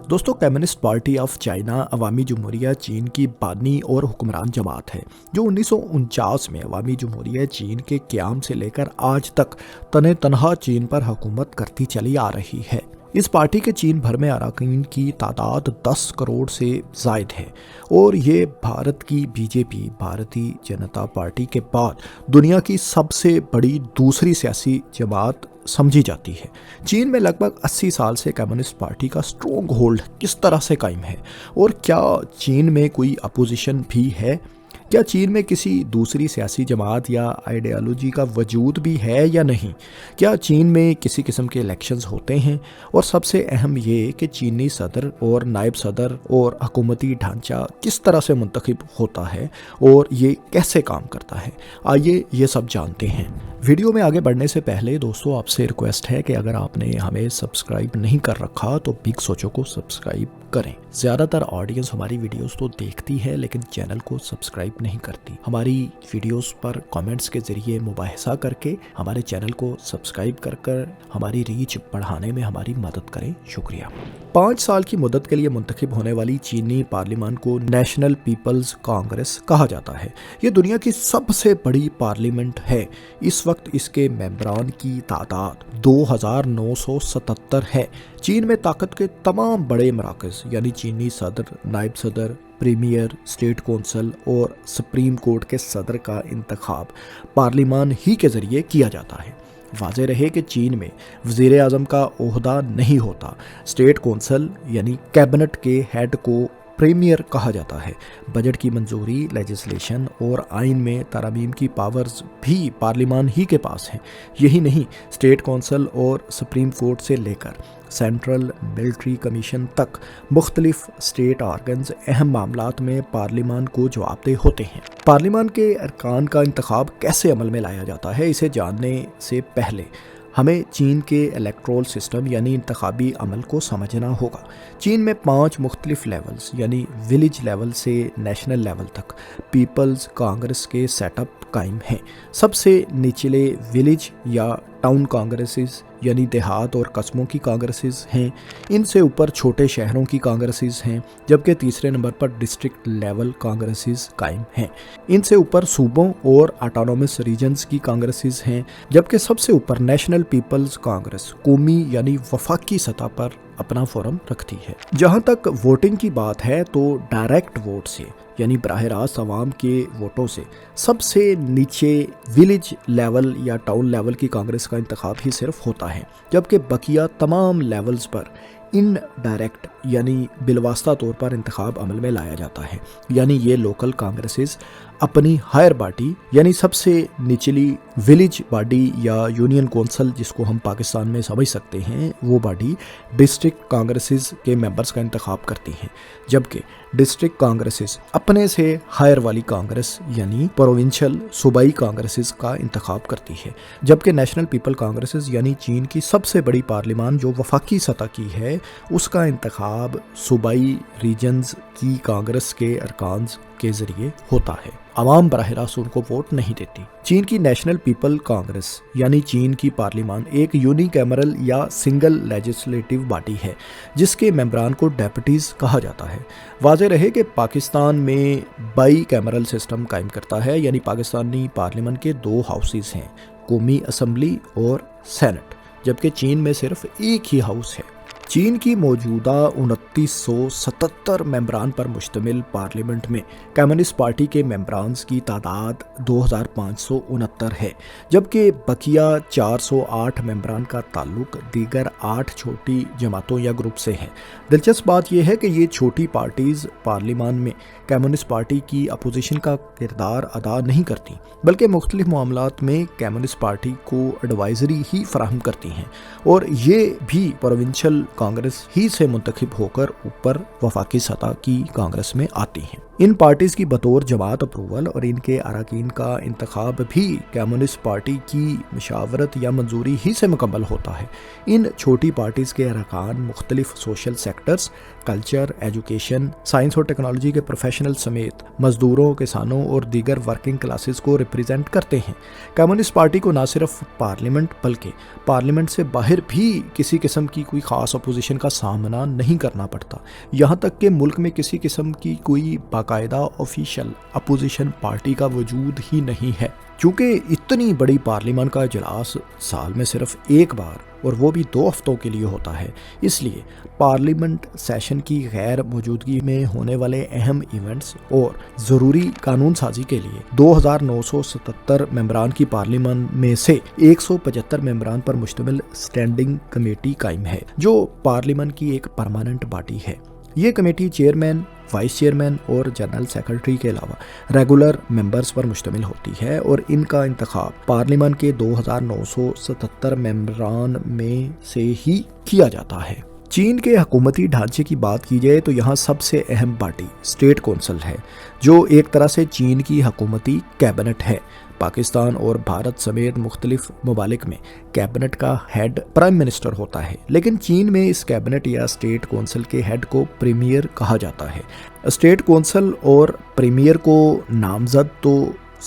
دوستو، communist party of China عوامی جمہوریہ چین کی بانی اور حکمران جماعت ہے جو 1949 میں عوامی جمہوریہ چین کے قیام سے لے کر آج تک تنہا چین پر حکومت کرتی چلی آ رہی ہے۔ اس پارٹی کے چین بھر میں اراکین کی تعداد 10 کروڑ سے زائد ہے اور یہ بھارت کی بی جے پی بھارتی جنتا پارٹی کے بعد دنیا کی سب سے بڑی دوسری سیاسی جماعت سمجھی جاتی ہے۔ چین میں لگ بھگ 80 سال سے کمیونسٹ پارٹی کا سٹرونگ ہولڈ کس طرح سے قائم ہے، اور کیا چین میں کوئی اپوزیشن بھی ہے؟ کیا چین میں کسی دوسری سیاسی جماعت یا آئیڈیالوجی کا وجود بھی ہے یا نہیں؟ کیا چین میں کسی قسم کے الیکشنز ہوتے ہیں؟ اور سب سے اہم یہ کہ چینی صدر اور نائب صدر اور حکومتی ڈھانچہ کس طرح سے منتخب ہوتا ہے اور یہ کیسے کام کرتا ہے؟ آئیے یہ سب جانتے ہیں۔ ویڈیو میں آگے بڑھنے سے پہلے دوستو آپ سے ریکویسٹ ہے کہ اگر آپ نے ہمیں سبسکرائب نہیں کر رکھا تو بگ سوچو کو سبسکرائب کریں۔ زیادہ تر آڈینس ہماری ویڈیوز تو دیکھتی ہے لیکن چینل کو سبسکرائب نہیں کرتی۔ ہماری ویڈیوز پر کامنٹس کے ذریعے مباحثہ کر کے ہمارے چینل کو سبسکرائب کر ہماری ریچ بڑھانے میں ہماری مدد کریں، شکریہ۔ 5 سال کی مدت کے لیے منتخب ہونے والی چینی پارلیمان کو نیشنل پیپلز کانگریس کہا جاتا ہے۔ یہ دنیا کی سب سے بڑی پارلیمنٹ ہے۔ اس وقت اس کے ممبران کی تعداد 2977 ہے۔ چین میں طاقت کے تمام بڑے مراکز یعنی چینی صدر، نائب صدر، پریمیئر، اسٹیٹ کونسل اور سپریم کورٹ کے صدر کا انتخاب پارلیمان ہی کے ذریعے کیا جاتا ہے۔ واضح رہے کہ چین میں وزیر اعظم کا عہدہ نہیں ہوتا۔ اسٹیٹ کونسل یعنی کیبنٹ کے ہیڈ کو پریمیئر کہا جاتا ہے۔ بجٹ کی منظوری، لیجسلیشن اور آئین میں ترامیم کی پاورز بھی پارلیمان ہی کے پاس ہیں۔ یہی نہیں، اسٹیٹ کونسل اور سپریم کورٹ سے لے کر سینٹرل ملٹری کمیشن تک مختلف اسٹیٹ آرگنز اہم معاملات میں پارلیمان کو جواب دہ ہوتے ہیں۔ پارلیمان کے ارکان کا انتخاب کیسے عمل میں لایا جاتا ہے، اسے جاننے سے پہلے ہمیں چین کے الیکٹرول سسٹم یعنی انتخابی عمل کو سمجھنا ہوگا۔ چین میں 5 مختلف لیولز یعنی ولیج لیول سے نیشنل لیول تک پیپلز کانگریس کے سیٹ اپ قائم ہیں۔ سب سے نچلے ولیج یا ٹاؤن کانگریسز یعنی دیہات اور قصبوں کی کانگریسز ہیں۔ ان سے اوپر چھوٹے شہروں کی کانگریسز ہیں، جبکہ تیسرے نمبر پر ڈسٹرکٹ لیول کانگریسز قائم ہیں۔ ان سے اوپر صوبوں اور آٹونومس ریجنز کی کانگریسز ہیں، جبکہ سب سے اوپر نیشنل پیپلز کانگریس قومی یعنی وفاقی سطح پر اپنا فورم رکھتی ہے۔ جہاں تک ووٹنگ کی بات ہے تو ڈائریکٹ ووٹ سے یعنی براہ راست عوام کے ووٹوں سے سب سے نیچے ولیج لیول یا ٹاؤن لیول کی کانگریس کا انتخاب ہی صرف ہوتا ہے، جبکہ بقیہ تمام لیولز پر ان ڈائریکٹ یعنی بالواسطہ طور پر انتخاب عمل میں لایا جاتا ہے۔ یعنی یہ لوکل کانگریسز اپنی ہائر باڈی یعنی سب سے نچلی ولیج باڈی یا یونین کونسل جس کو ہم پاکستان میں سمجھ سکتے ہیں، وہ باڈی ڈسٹرکٹ کانگریسز کے ممبرز کا انتخاب کرتی ہیں، جبکہ ڈسٹرکٹ کانگریسز اپنے سے ہائر والی کانگریس یعنی پروونشل صوبائی کانگریسز کا انتخاب کرتی ہے، جبکہ نیشنل پیپل کانگریسز یعنی چین کی سب سے بڑی پارلیمان جو وفاقی سطح کی ہے، اس کا انتخاب صوبائی ریجنز کی کانگریس کے ارکان کے ذریعے ہوتا ہے۔ عوام براہ راست ان کو ووٹ نہیں دیتی۔ چین کی نیشنل پیپل کانگریس یعنی چین کی پارلیمان ایک یونی کیمرل یا سنگل لیجسلیٹو باڈی ہے جس کے ممبران کو ڈیپوٹیز کہا جاتا ہے۔ واضح رہے کہ پاکستان میں بائی کیمرل سسٹم قائم کرتا ہے، یعنی پاکستانی پارلیمان کے 2 ہاؤسز ہیں، قومی اسمبلی اور سینٹ، جبکہ چین میں صرف ایک ہی ہاؤس ہے۔ چین کی موجودہ 2977 ممبران پر مشتمل پارلیمنٹ میں کمیونسٹ پارٹی کے ممبرانز کی تعداد 2569 ہے، جبکہ بقیہ 408 ممبران کا تعلق دیگر 8 چھوٹی جماعتوں یا گروپ سے ہے۔ دلچسپ بات یہ ہے کہ یہ چھوٹی پارٹیز پارلیمان میں کمیونسٹ پارٹی کی اپوزیشن کا کردار ادا نہیں کرتی، بلکہ مختلف معاملات میں کمیونسٹ پارٹی کو ایڈوائزری ہی فراہم کرتی ہیں، اور یہ بھی پروونشل کانگریس ہی سے منتخب ہو کر اوپر وفاقی سطح کی کانگریس میں آتی ہیں۔ ان پارٹیز کی بطور جماعت اپروول اور ان کے اراکین کا انتخاب بھی کمیونسٹ پارٹی کی مشاورت یا منظوری ہی سے مکمل ہوتا ہے۔ ان چھوٹی پارٹیز کے ارکان مختلف social sectors, culture, education, science اور ٹیکنالوجی کے پروفیشنل سمیت مزدوروں، کسانوں اور دیگر ورکنگ کلاسز کو ریپرزینٹ کرتے ہیں۔ کمیونسٹ پارٹی کو نہ صرف پارلیمنٹ بلکہ پارلیمنٹ سے باہر بھی کسی قسم کی کوئی خاص اپوزیشن کا سامنا نہیں کرنا پڑتا، یہاں تک کہ ملک میں کسی قسم کی کوئی باقاعدہ آفیشیل اپوزیشن پارٹی کا وجود ہی نہیں ہے۔ چونکہ اتنی بڑی پارلیمان کا اجلاس سال میں صرف ایک بار اور وہ بھی 2 ہفتوں کے لیے ہوتا ہے، اس لیے پارلیمنٹ سیشن کی غیر موجودگی میں ہونے والے اہم ایونٹس اور ضروری قانون سازی کے لیے 2977 ممبران کی پارلیمان میں سے 175 ممبران پر مشتمل اسٹینڈنگ کمیٹی قائم ہے، جو پارلیمان کی ایک پرماننٹ باڈی ہے۔ یہ کمیٹی چیئرمین، وائس چیئرمین اور جنرل سیکرٹری کے علاوہ ریگولر ممبرز پر مشتمل ہوتی ہے، اور ان کا انتخاب پارلیمان کے 2977 ممبران میں سے ہی کیا جاتا ہے۔ چین کے حکومتی ڈھانچے کی بات کی جائے تو یہاں سب سے اہم باڈی اسٹیٹ کونسل ہے، جو ایک طرح سے چین کی حکومتی کیبنٹ ہے۔ پاکستان اور بھارت سمیت مختلف ممالک میں کیبنٹ کا ہیڈ پرائم منسٹر ہوتا ہے، لیکن چین میں اس کیبنٹ یا اسٹیٹ کونسل کے ہیڈ کو پریمیئر کہا جاتا ہے۔ اسٹیٹ کونسل اور پریمیئر کو نامزد تو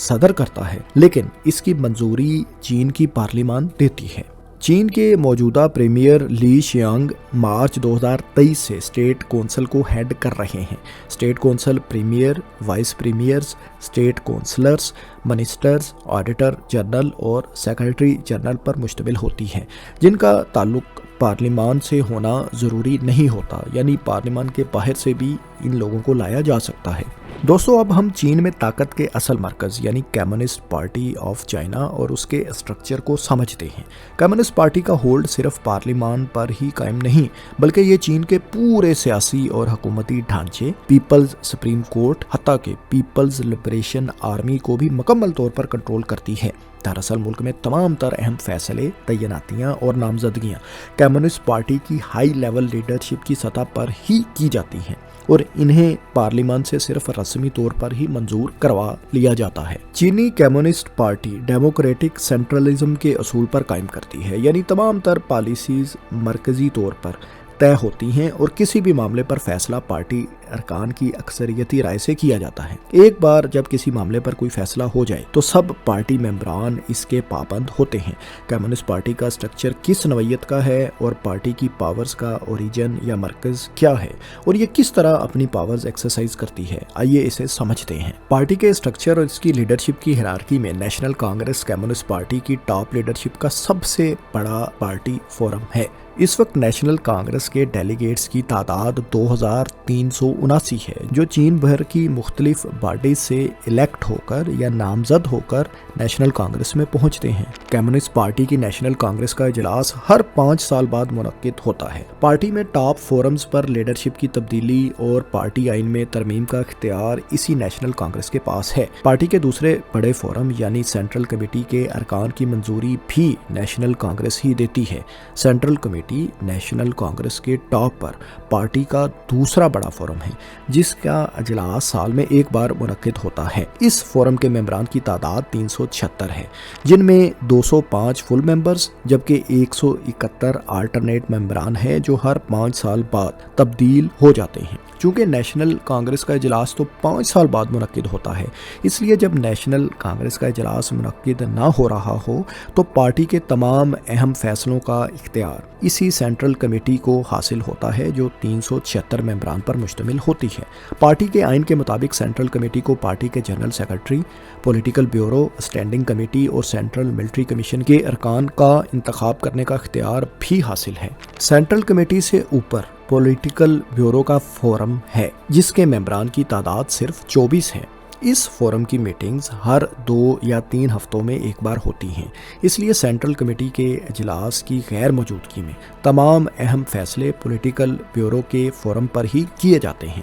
صدر کرتا ہے، لیکن اس کی منظوری چین کی پارلیمان دیتی ہے۔ چین کے موجودہ پریمیئر لی شیانگ مارچ 2023 سے اسٹیٹ کونسل کو ہیڈ کر رہے ہیں۔ State council premier, vice premiers, state councillors, ministers, auditor general اور سیکرٹری جنرل پر مشتمل ہوتی ہے، جن کا تعلق پارلیمان سے ہونا ضروری نہیں ہوتا، یعنی پارلیمان کے باہر سے بھی ان لوگوں کو لایا جا سکتا ہے۔ دوستو، اب ہم چین میں طاقت کے اصل مرکز یعنی کمیونسٹ پارٹی آف چائنا اور اس کے اسٹرکچر کو سمجھتے ہیں۔ کمیونسٹ پارٹی کا ہولڈ صرف پارلیمان پر ہی قائم نہیں، بلکہ یہ چین کے پورے سیاسی اور حکومتی ڈھانچے، پیپلز سپریم کورٹ، حتیٰ کہ پیپلز لبریشن آرمی کو بھی مکمل طور پر کنٹرول کرتی ہے۔ دراصل ملک میں تمام تر اہم فیصلے، تعیناتیاں اور نامزدگیاں کمیونسٹ پارٹی کی ہائی لیول لیڈرشپ کی سطح پر ہی کی جاتی ہیں، اور انہیں پارلیمان سے صرف رسمی طور پر ہی منظور کروا لیا جاتا ہے۔ چینی کمیونسٹ پارٹی ڈیموکریٹک سینٹرلزم کے اصول پر قائم کرتی ہے، یعنی تمام تر پالیسیز مرکزی طور پر طے ہوتی ہیں اور کسی بھی معاملے پر فیصلہ پارٹی ارکان کی اکثریتی رائے سے کیا جاتا ہے۔ ایک بار جب کسی معاملے پر کوئی فیصلہ ہو جائے تو سب پارٹی ممبران اس کے پابند ہوتے ہیں۔ کمیونسٹ پارٹی کا اسٹرکچر کس نوعیت کا ہے اور پارٹی کی پاورز کا اوریجن یا مرکز کیا ہے اور یہ کس طرح اپنی پاورز ایکسرسائز کرتی ہے، آئیے اسے سمجھتے ہیں۔ پارٹی کے اسٹرکچر اور اس کی لیڈرشپ کی ہیرارکی میں نیشنل کانگریس کمیونسٹ پارٹی کی ٹاپ لیڈرشپ کا سب سے بڑا پارٹی فورم ہے۔ اس وقت نیشنل کانگریس کے ڈیلیگیٹس کی تعداد 2379 ہے، جو چین بھر کی مختلف باڈیز سے الیکٹ ہو کر یا نامزد ہو کر نیشنل کانگریس میں پہنچتے ہیں۔ کمیونسٹ پارٹی کی نیشنل کانگریس کا اجلاس ہر 5 سال بعد منعقد ہوتا ہے۔ پارٹی میں ٹاپ فورمز پر لیڈرشپ کی تبدیلی اور پارٹی آئین میں ترمیم کا اختیار اسی نیشنل کانگریس کے پاس ہے۔ پارٹی کے دوسرے بڑے فورم یعنی سینٹرل کمیٹی کے ارکان کی منظوری بھی نیشنل کانگریس ہی دیتی ہے۔ سینٹرل کمیٹی نیشنل کانگریس کے ٹاپ پر پارٹی کا دوسرا بڑا فورم ہے، جس کا اجلاس سال میں ایک بار منعقد ہوتا ہے۔ اس فورم کے ممبران کی تعداد 376 ہے، جن میں 205 فل ممبرز جبکہ 171 آلٹرنیٹ ممبران ہیں جو ہر 5 سال بعد تبدیل ہو جاتے ہیں۔ چونکہ نیشنل کانگریس کا اجلاس تو 5 سال بعد منعقد ہوتا ہے، اس لیے جب نیشنل کانگریس کا اجلاس منعقد نہ ہو رہا ہو تو پارٹی کے تمام اہم فیصلوں کا اختیار اسی سینٹرل کمیٹی کو حاصل ہوتا ہے، جو 376 ممبران پر مشتمل ہوتی ہے۔ پارٹی کے آئین کے مطابق سینٹرل کمیٹی کو پارٹی کے general secretary, political bureau, standing committee اور سینٹرل ملٹری کمیشن کے ارکان کا انتخاب کرنے کا اختیار بھی حاصل ہے۔ سینٹرل کمیٹی سے اوپر پولیٹیکل بیورو کا فورم ہے، جس کے ممبران کی تعداد صرف 24 ہے۔ اس فورم کی میٹنگز ہر 2 یا 3 ہفتوں میں ایک بار ہوتی ہیں، اس لیے سینٹرل کمیٹی کے اجلاس کی غیر موجودگی میں تمام اہم فیصلے پولیٹیکل بیورو کے فورم پر ہی کیے جاتے ہیں۔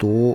2